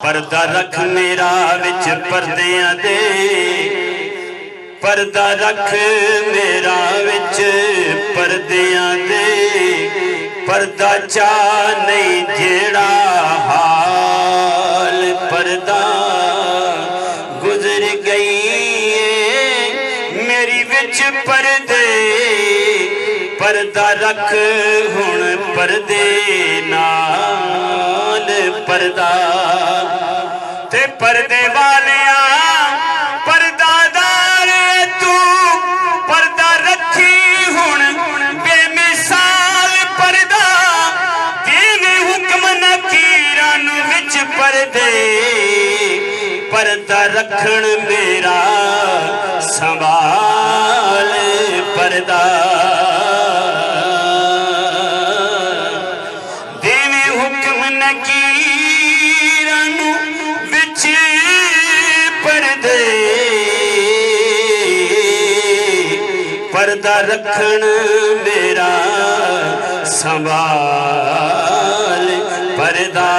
पर्दा रख मेरा विच परदियां दे, पर्दा रख मेरा विच परदियां दे, पर्दा चा नहीं जेड़ा हाल पर्दा गुजर गई मेरी विच परदे, पर्दा रख हुण परदे नाल पर्दा ते पर्दे वालिया पर्दादार तू पर्दा रखी हुण बेमिसाल पर्दा तेरे हुक्म नकीरान विच परदे, पर्दा रखण मेरा संभाल पर्दा देवे हुक्म नकीरान विच परदे, पर्दा रखण मेरा संभाल पर्दा।